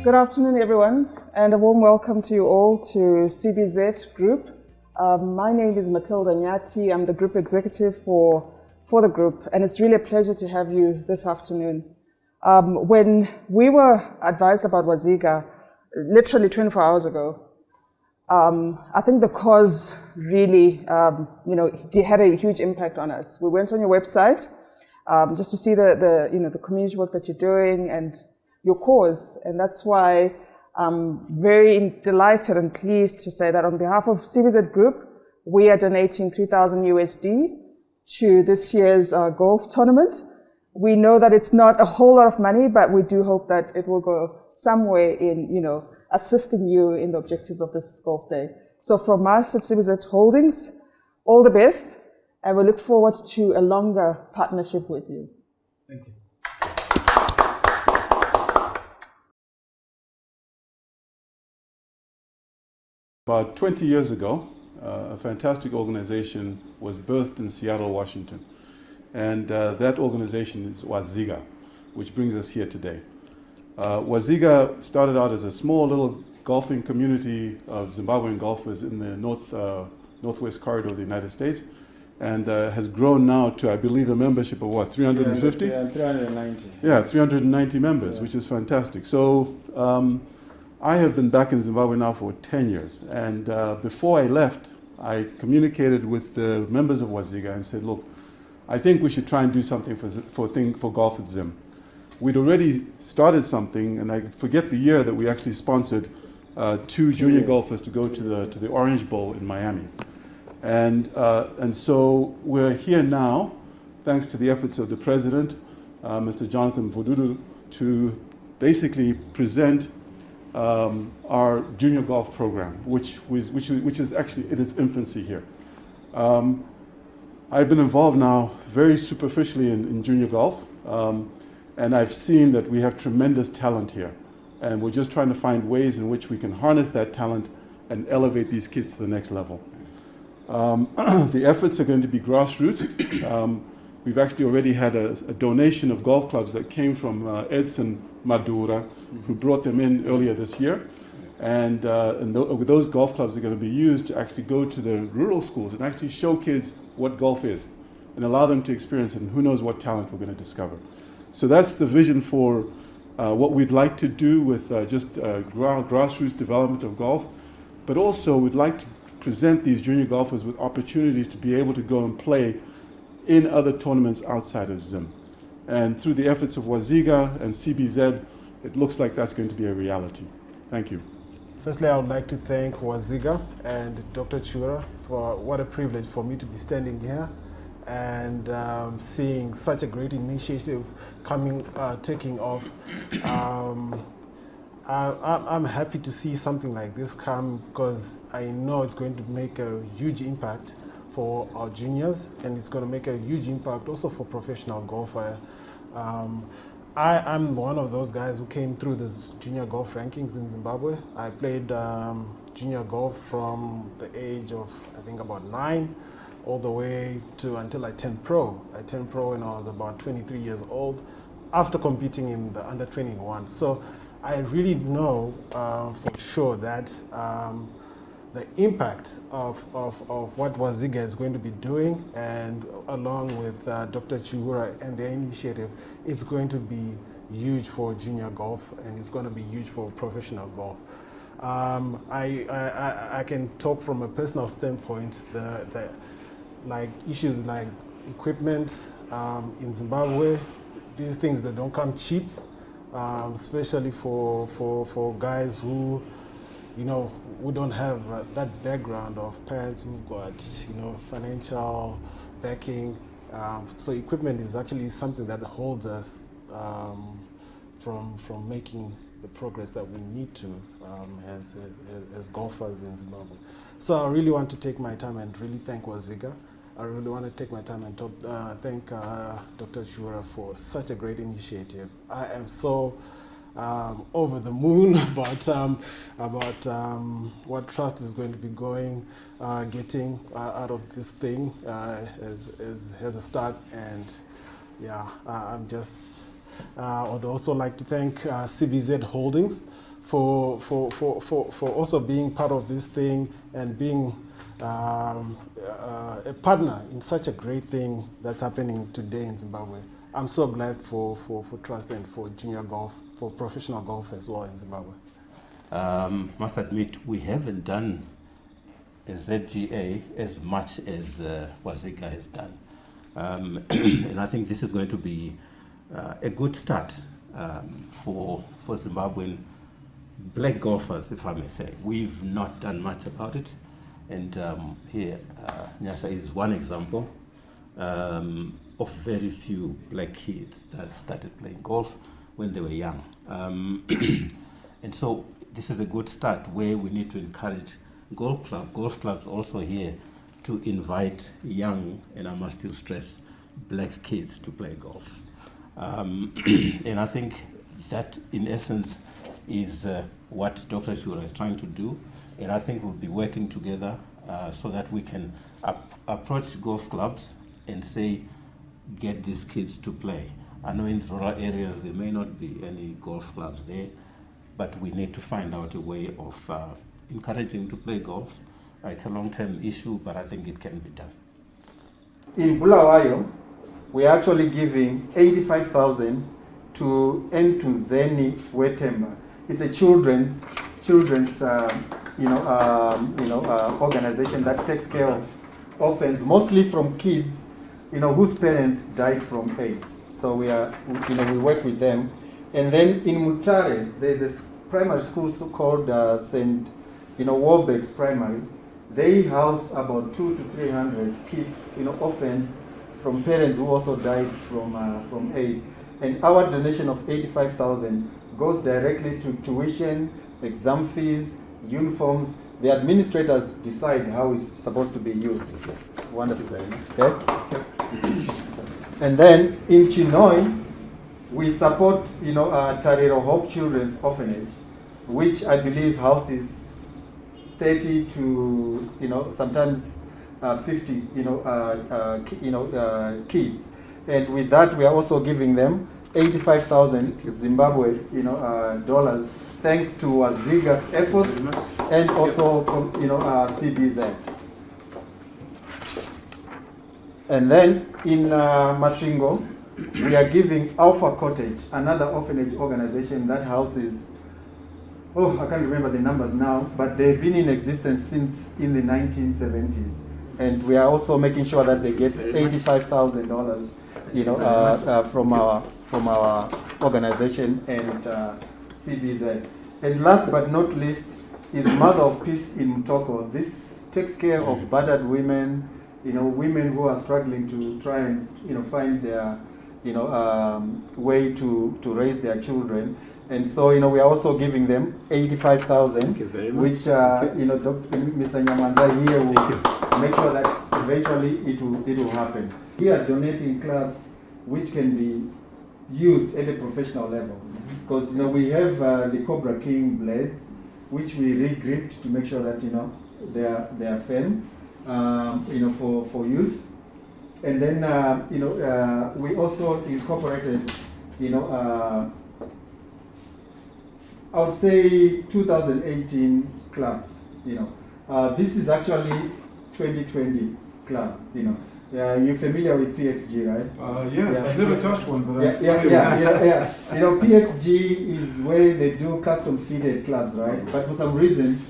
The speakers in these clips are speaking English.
Good afternoon, everyone, and a warm welcome to you all to CBZ Group. My name is Matilda Nyati. I'm the Group Executive for the group, and it's really a pleasure to have you this afternoon. When we were advised about Waziga, literally 24 hours ago, I think the cause really, had a huge impact on us. We went on your website just to see the community work that you're doing and your cause, and that's why I'm very delighted and pleased to say that on behalf of CBZ Group, we are donating 3,000 USD to this year's golf tournament. We know that it's not a whole lot of money, but we do hope that it will go some way in, assisting you in the objectives of this golf day. So from us at CBZ Holdings, all the best, and we look forward to a longer partnership with you. Thank you. About 20 years ago, a fantastic organization was birthed in Seattle, Washington. And that organization is Waziga, which brings us here today. Waziga started out as a small little golfing community of Zimbabwean golfers in the northwest corridor of the United States, and has grown now to, I believe, a membership of what, 350? Yeah, 390. Yeah, 390 members, which is fantastic. So I have been back in Zimbabwe now for 10 years, and before I left, I communicated with the members of Waziga and said, look, I think we should try and do something for golf at Zim. We'd already started something, and I forget the year that we actually sponsored 2 junior golfers to go to the Orange Bowl in Miami. And so we're here now, thanks to the efforts of the president, Mr. Jonathan Vududu, to basically present our junior golf program, which is actually in its infancy here. I've been involved now very superficially in junior golf, and I've seen that we have tremendous talent here. And we're just trying to find ways in which we can harness that talent and elevate these kids to the next level. The efforts are going to be grassroots. We've actually already had a donation of golf clubs that came from Edson Madura, who brought them in earlier this year. And those golf clubs are going to be used to actually go to the rural schools and actually show kids what golf is and allow them to experience it, and who knows what talent we're going to discover. So that's the vision for what we'd like to do with just grassroots development of golf, but also we'd like to present these junior golfers with opportunities to be able to go and play in other tournaments outside of Zim. And through the efforts of Waziga and CBZ, it looks like that's going to be a reality. Thank you. Firstly, I would like to thank Waziga and Dr. Chura for what a privilege for me to be standing here and seeing such a great initiative taking off. I'm happy to see something like this come because I know it's going to make a huge impact for our juniors, and it's going to make a huge impact also for professional golfer. I'm one of those guys who came through the junior golf rankings in Zimbabwe. I played junior golf from the age of, I think, about 9 all the way to until I turned pro. I turned pro when I was about 23 years old after competing in the under 21. So I really know for sure that the impact of what Waziga is going to be doing, and along with Dr. Chiwura and their initiative, it's going to be huge for junior golf, and it's going to be huge for professional golf. I can talk from a personal standpoint, the issues like equipment in Zimbabwe, these things that don't come cheap, especially for guys who we don't have that background of parents who've got, financial backing. So equipment is actually something that holds us from making the progress that we need to as golfers in Zimbabwe. So I really want to take my time and really thank Waziga. I really want to take my time and thank Dr. Chura for such a great initiative. I am so over the moon about what Trust is going to be getting out of this thing as a start. And yeah, I'm just, I would also like to thank CBZ Holdings for also being part of this thing and being a partner in such a great thing that's happening today in Zimbabwe. I'm so glad for Trust and for junior golf, for professional golf as well in Zimbabwe. Must admit, we haven't done a ZGA as much as Waziga has done. And I think this is going to be a good start for Zimbabwean black golfers, if I may say. We've not done much about it. And here, Nyasha is one example of very few black kids that started playing golf when they were young. And so this is a good start where we need to encourage golf clubs also here to invite young, and I must still stress, black kids to play golf. And I think that in essence is what Dr. Shura is trying to do. And I think we'll be working together so that we can approach golf clubs and say, get these kids to play. I know in rural areas there may not be any golf clubs there, but we need to find out a way of encouraging to play golf. It's a long-term issue, but I think it can be done. In Bulawayo, we're actually giving 85,000 to Entunzeni Wetemba. It's a children's organization that takes care of orphans, mostly from kids, whose parents died from AIDS. So we work with them. And then in Mutare, there's a primary school called St. Warbeck's Primary. They house about 200 to 300 kids, orphans from parents who also died from AIDS. And our donation of 85,000 goes directly to tuition, exam fees, uniforms. The administrators decide how it's supposed to be used. Wonderful. Okay? And then in Chinoi, we support, Tariro Hope Children's Orphanage, which I believe houses 30 to, sometimes 50, kids. And with that, we are also giving them 85,000 Zimbabwe, dollars, thanks to Waziga's efforts and also, CBZ. And then in Mashingo, we are giving Alpha Cottage, another orphanage organization that houses, I can't remember the numbers now, but they've been in existence since in the 1970s. And we are also making sure that they get $85,000, from our organization and CBZ. And last but not least is Mother of Peace in Mutoko. This takes care of battered women, women who are struggling to try and find their way to raise their children. And so we are also giving them 85,000, which Mr. Nyamanza here will make sure that eventually it will happen. We are donating clubs which can be used at a professional level, because we have the Cobra King blades, which we re-gripped to make sure that they are firm, for use. And then we also incorporated I would say 2018 clubs. This is actually 2020 club. You're familiar with PXG, right? Yes, yeah. I've never touched one, but yeah. PXG is where they do custom fitted clubs, right? But for some reason,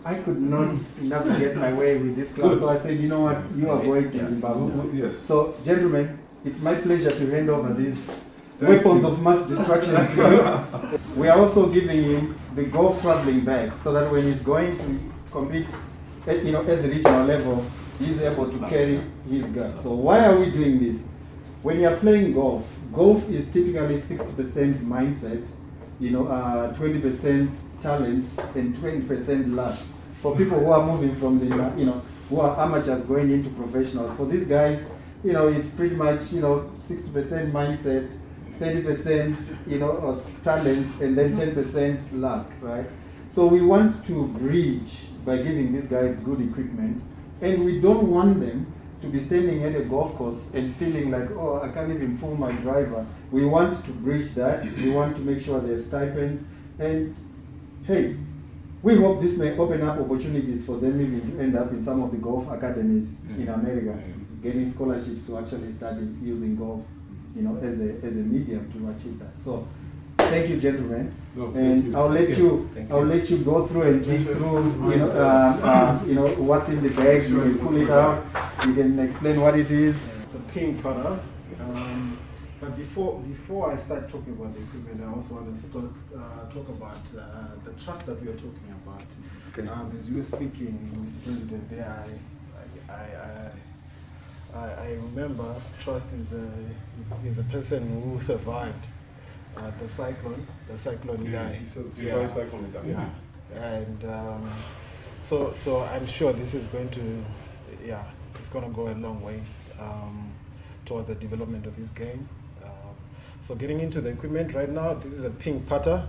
I could not navigate my way with this club, so I said, you know what, you are going to Zimbabwe. Yes. So, gentlemen, it's my pleasure to hand over these weapons of mass destruction to you. We are also giving him the golf traveling bag, so that when he's going to compete at the regional level, he's able to carry his gun. So why are we doing this? When you're playing golf, golf is typically 60% mindset, 20% talent, and 20% luck. For people who are moving from the, who are amateurs going into professionals. For these guys, it's pretty much, 60% mindset, 30%, talent, and then 10% luck, right? So we want to bridge by giving these guys good equipment, and we don't want them to be standing at a golf course and feeling like, oh, I can't even pull my driver. We want to bridge that. We want to make sure they have stipends, and hey, we hope this may open up opportunities for them even to end up in some of the golf academies in America, getting scholarships to actually study using golf, you know, as a medium to achieve that. So, thank you, gentlemen, and I'll let you go through and dig through, you know, what's in the bag. You can pull it out. You can explain what it is. It's a ping putter. But before I start talking about the equipment, I also want to talk about the trust that we are talking about. Okay. As you were speaking, Mr. President, there, I remember trust is a person who survived the cyclone guy. Cyclone guy. Yeah. And so I'm sure this is going to, it's going to go a long way toward the development of his game. So getting into the equipment right now, this is a ping putter.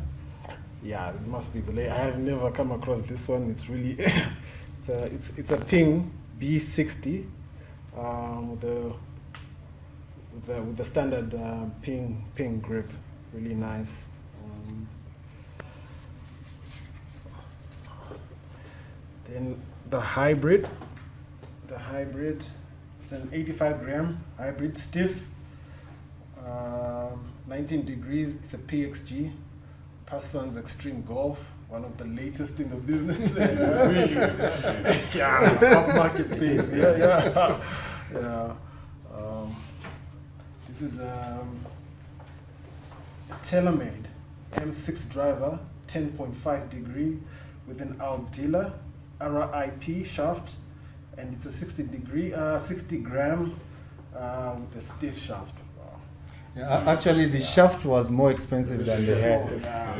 Yeah, it must be I have never come across this one. It's really, it's a ping B60 with the standard ping grip. Really nice. Then the hybrid. It's an 85 gram hybrid stiff. 19 degrees, it's a PXG, Parsons Extreme Golf, one of the latest in the business. Really, top market piece. Yeah. This is a Taylormade M6 driver, 10.5 degree with an Aldila RIP shaft, and it's a 60 gram with a stiff shaft. Yeah, actually, the shaft was more expensive than the head.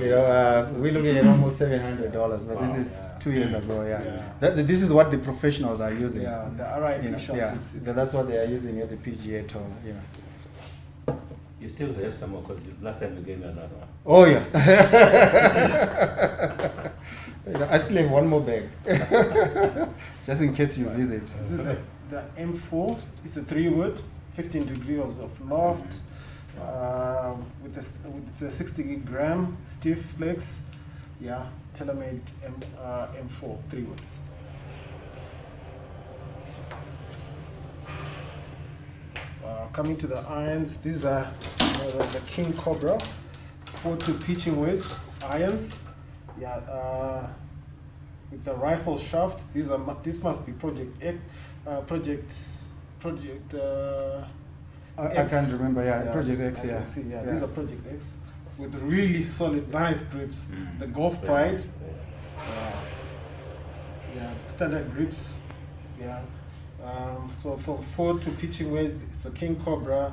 You know, we're looking at almost $700, but this is 2 years ago. This is what the professionals are using. Yeah, the RIP shaft. That's what they are using at the PGA Tour. You still have some more because last time you gave me another one. Oh yeah. I still have one more bag, just in case you visit. This is the M4. It's a 3-wood, 15 degrees of loft. With a 60 gram stiff flex, Taylormade M4 3-wood. Coming to the irons, these are the King Cobra 4-2 pitching wedge irons. With the rifle shaft. This must be Project X. I can't remember, Project X, These are Project X with really solid, nice grips. The Golf Pride, standard grips. So from 4-2 pitching wedge, it's the King Cobra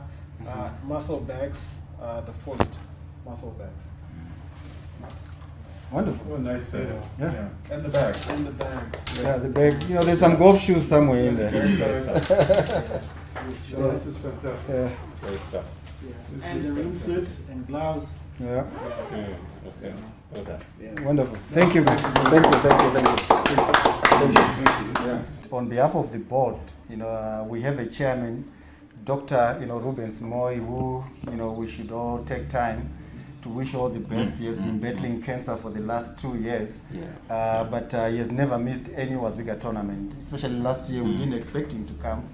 muscle bags, the forged muscle bags. Wonderful. Oh, nice set. Yeah. And the bag. Yeah, the bag. You know, there's some golf shoes somewhere in there. This is fantastic. Yeah. Great stuff. And the ring suit and gloves. Yeah. Okay. Well done. Wonderful. Thank you. Thank you. Yes. On behalf of the board, we have a chairman, Dr. Rubens Moy, who we should all take time to wish all the best. He has been battling cancer for the last 2 years, but he has never missed any Waziga tournament. Especially last year, we didn't expect him to come,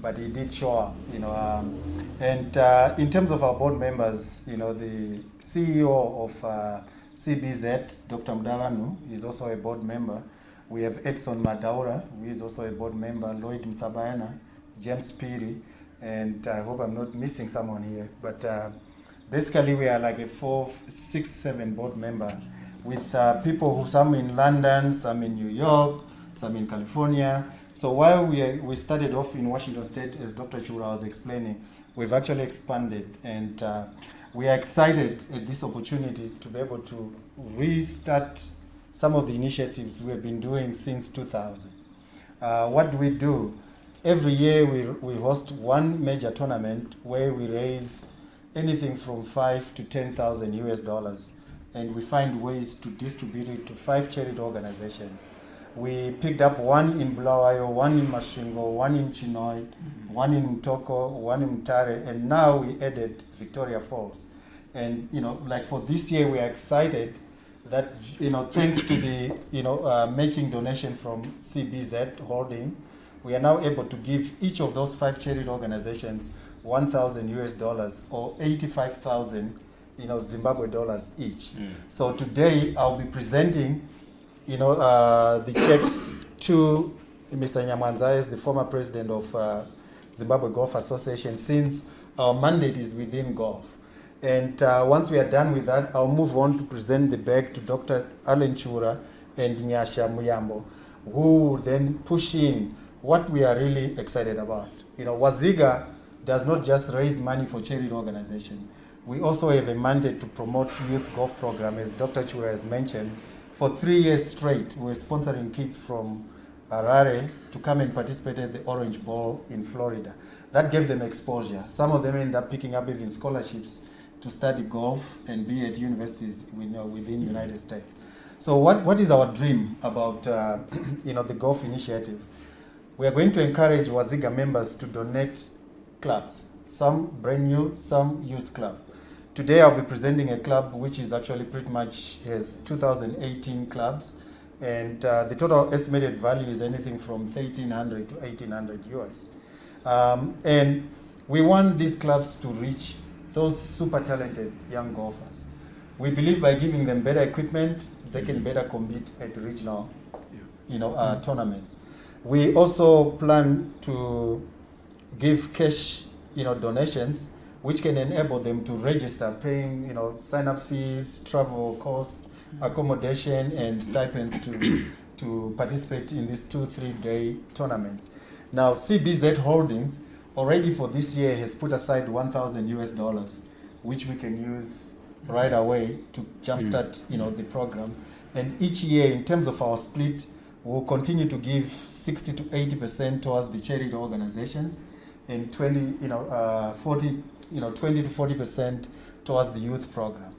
but he did show up. And in terms of our board members, the CEO of CBZ, Dr. Mdavanu, is also a board member. We have Edson Madaura, who is also a board member, Lloyd Msabayana, James Piri, and I hope I'm not missing someone here. But basically, we are like a 4, 6, 7 board member with people who, some in London, some in New York, some in California. So while we started off in Washington State, as Dr. Chura was explaining, we've actually expanded, and we are excited at this opportunity to be able to restart some of the initiatives we have been doing since 2000. What do we do? Every year we host one major tournament where we raise anything from $5,000 to $10,000 and we find ways to distribute it to 5 charity organizations. We picked up one in Bulawayo, one in Masvingo, one in Chinhoyi, one in Mtoko, one in Mtare, and now we added Victoria Falls. And like for this year, we are excited that, thanks to the, matching donation from CBZ Holding, we are now able to give each of those 5 charity organizations $1,000 or 85,000, Zimbabwe dollars each. So today I'll be presenting, the checks to Mr. Nyamanzayas, the former president of Zimbabwe Golf Association, since our mandate is within golf. And once we are done with that, I'll move on to present the bag to Dr. Alan Chura and Nyasha Muyambo, who will then push in what we are really excited about. Waziga does not just raise money for charity organization. We also have a mandate to promote youth golf program, as Dr. Chura has mentioned. For 3 years straight, we're sponsoring kids from Harare to come and participate at the Orange Bowl in Florida. That gave them exposure. Some of them end up picking up even scholarships to study golf and be at universities within the United States. So what is our dream about the golf initiative? We are going to encourage Waziga members to donate clubs, some brand new, some used club. Today I'll be presenting a club which is actually pretty much has 2018 clubs, and the total estimated value is anything from $1,300 to $1,800 US. And we want these clubs to reach those super talented young golfers. We believe by giving them better equipment, they can better compete at the regional tournaments. We also plan to give cash donations, which can enable them to register, paying sign-up fees, travel costs, accommodation, and stipends to participate in these 2-3 day tournaments. Now, CBZ Holdings already for this year has put aside $1,000, which we can use right away to jumpstart the program. And each year, in terms of our split, we'll continue to give 60 to 80% towards the charity organizations, and 20 to 40% towards the youth program.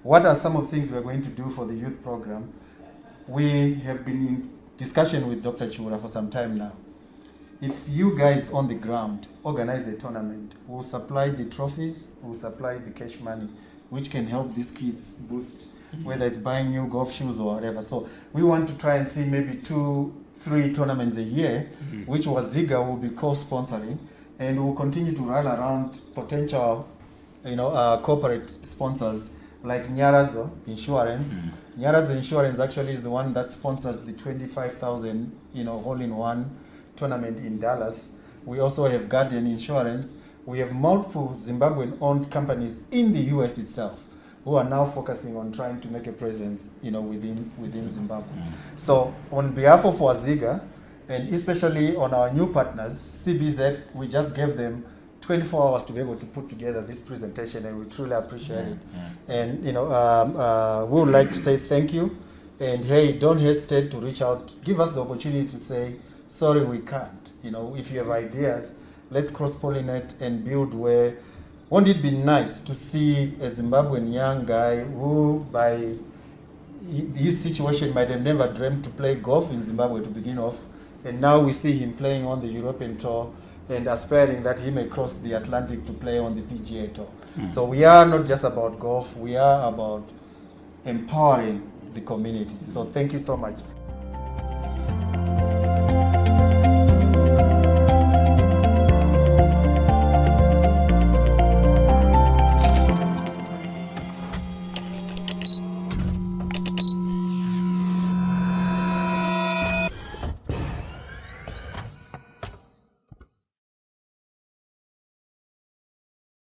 What are some of the things we're going to do for the youth program? We have been in discussion with Dr. Chura for some time now. If you guys on the ground organize a tournament, we'll supply the trophies, we'll supply the cash money, which can help these kids boost, whether it's buying new golf shoes or whatever. So we want to try and see maybe 2-3 tournaments a year, which Waziga will be co-sponsoring, and we'll continue to rally around potential, corporate sponsors like Nyaradzo Insurance. Nyaradzo Insurance actually is the one that sponsored the 25,000, hole-in-one tournament in Dallas. We also have Guardian Insurance. We have multiple Zimbabwean-owned companies in the US itself who are now focusing on trying to make a presence, within Zimbabwe. So on behalf of Waziga, and especially on our new partners, CBZ, we just gave them 24 hours to be able to put together this presentation, and we truly appreciate it. And we would like to say thank you, and hey, don't hesitate to reach out. Give us the opportunity to say, sorry, we can't. If you have ideas, let's cross-pollinate and build where. Won't it be nice to see a Zimbabwean young guy who, by his situation, might have never dreamt to play golf in Zimbabwe to begin off, and now we see him playing on the European Tour and aspiring that he may cross the Atlantic to play on the PGA Tour. So we are not just about golf, we are about empowering the community. So thank you so much.